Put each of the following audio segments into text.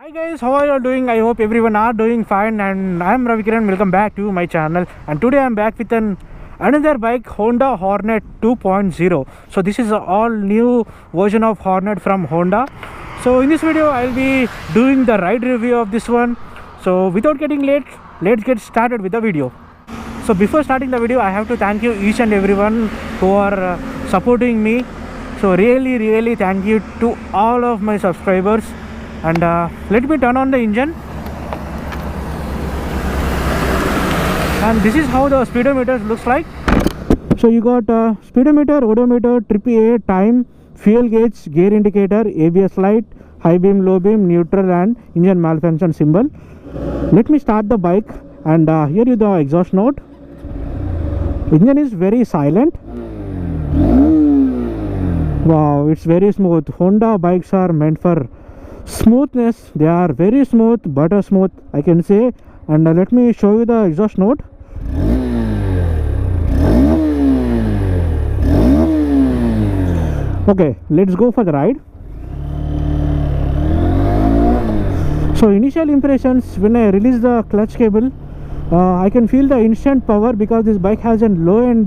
Hi guys, how are you all doing? I hope everyone are doing fine, and I am Ravikiran. Welcome back to my channel. And today I am back with another bike, Honda Hornet 2.0. So this is a all new version of Hornet from Honda. So in this video I will be doing the ride review of this one. So without getting late, let's get started with the video. So before starting the video, I have to thank you each and everyone who are supporting me. So really thank you to all of my subscribers. And let me turn on the engine, and this is how the speedometer looks like. So you got speedometer, odometer, trip A, time, fuel gauge, gear indicator, ABS light, high beam, low beam, neutral, and engine malfunction symbol. Let me start the bike, and here is the exhaust note. Engine is very silent. Wow, it's very smooth. Honda bikes are meant for smoothness. They are very smooth, butter smooth, I can say. And let me show you the exhaust note. Okay, let's go for the ride. So initial impressions, when I release the clutch cable, I can feel the instant power because this bike has a low and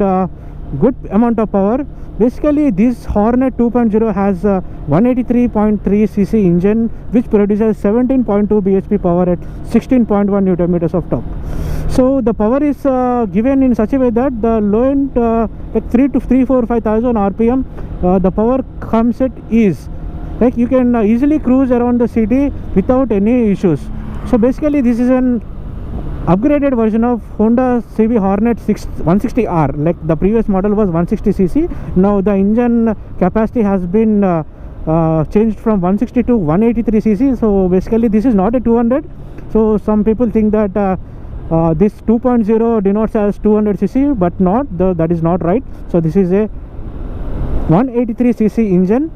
good amount of power. Basically this Hornet 2.0 has a 183.3cc engine which produces 17.2 bhp power at 16.1 Nm of torque. So the power is given in such a way that the low end like 3,4,5,000 rpm the power comes at ease. Like you can easily cruise around the city without any issues. So basically this is an upgraded version of Honda CB Hornet 160R. Like the previous model was 160cc. Now the engine capacity has been changed from 160 to 183cc. So basically this is not a 200. So some people think that this 2.0 denotes as 200cc, but not. That is not right. So this is a 183cc engine.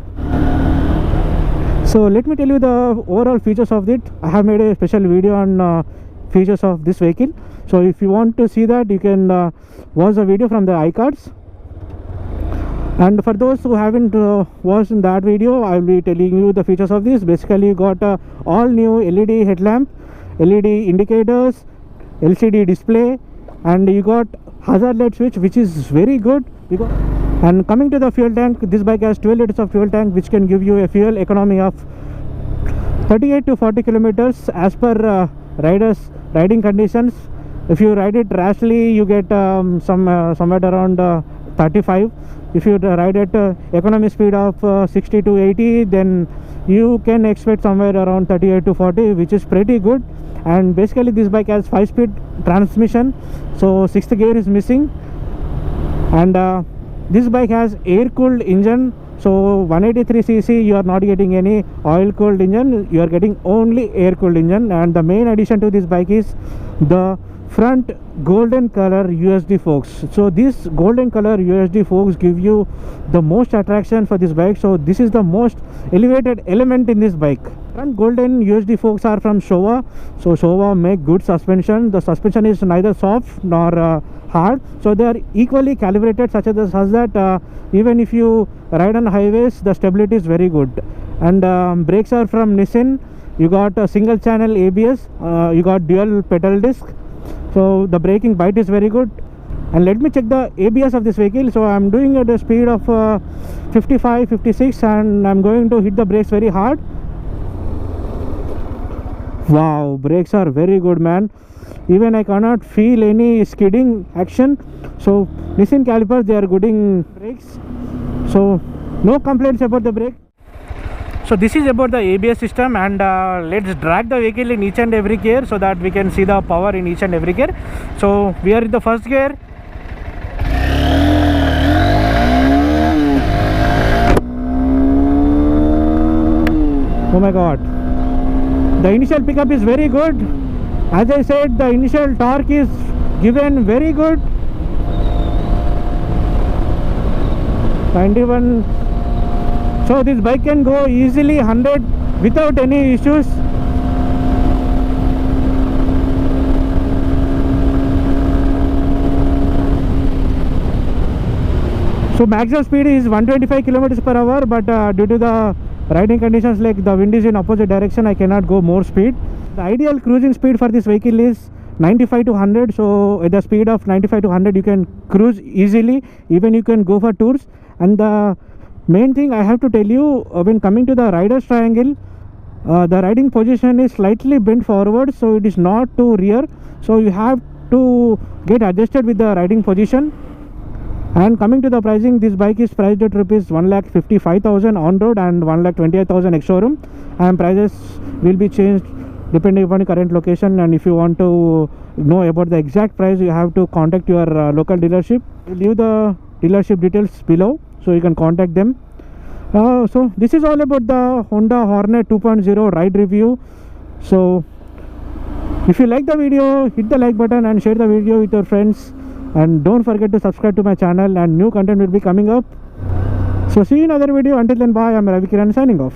So let me tell you the overall features of it. I have made a special video on features of this vehicle. So if you want to see that, you can watch the video from the iCards. And for those who haven't watched in that video, I will be telling you the features of this. Basically you got all new LED headlamp, LED indicators, LCD display, and you got hazard light switch, which is very good. And coming to the fuel tank, this bike has 12 liters of fuel tank, which can give you a fuel economy of 38 to 40 kilometers as per riders riding conditions. If you ride it rashly, you get somewhere around 35. If you ride at economy speed of 60 to 80, then you can expect somewhere around 38 to 40, which is pretty good. And basically this bike has 5-speed transmission, so 6th gear is missing. And this bike has air cooled engine. So 183cc, you are not getting any oil cooled engine, you are getting only air cooled engine. And the main addition to this bike is the front golden color USD forks. So this golden color USD forks give you the most attraction for this bike. So this is the most elevated element in this bike. Front golden USD forks are from Showa. So Showa make good suspension. The suspension is neither soft nor hard, so they are equally calibrated such that even if you ride on highways, the stability is very good. And brakes are from Nissin. You got a single channel ABS, you got dual pedal disc, so the braking bite is very good. And let me check the ABS of this vehicle. So I am doing at a speed of 55, 56, and I am going to hit the brakes very hard. Wow, brakes are very good, man. Even I cannot feel any skidding action. So Nissin calipers, they are good in brakes, so no complaints about the brake. So this is about the ABS system, and let's drag the vehicle in each and every gear so that we can see the power in each and every gear. So we are in the first gear. Oh my god, the initial pickup is very good. As I said, the initial torque is given very good. 91. So this bike can go easily 100 without any issues. So maximum speed is 125 km per hour, but due to the riding conditions, like the wind is in opposite direction, I cannot go more speed. The ideal cruising speed for this vehicle is 95 to 100. So at the speed of 95 to 100 you can cruise easily, even you can go for tours. And the main thing I have to tell you, when coming to the rider's triangle, the riding position is slightly bent forward, so it is not to rear, so you have to get adjusted with the riding position. And coming to the pricing, this bike is priced at rupees 1,55,000 on road and 1,28,000 ex showroom, and prices will be changed depending upon the current location. And if you want to know about the exact price, you have to contact your local dealership. Leave the dealership details below so you can contact them. So this is all about the Honda Hornet 2.0 ride review. So if you like the video, hit the like button and share the video with your friends, and don't forget to subscribe to my channel, and new content will be coming up. So see you in another video. Until then, bye. I'm Ravikiran signing off.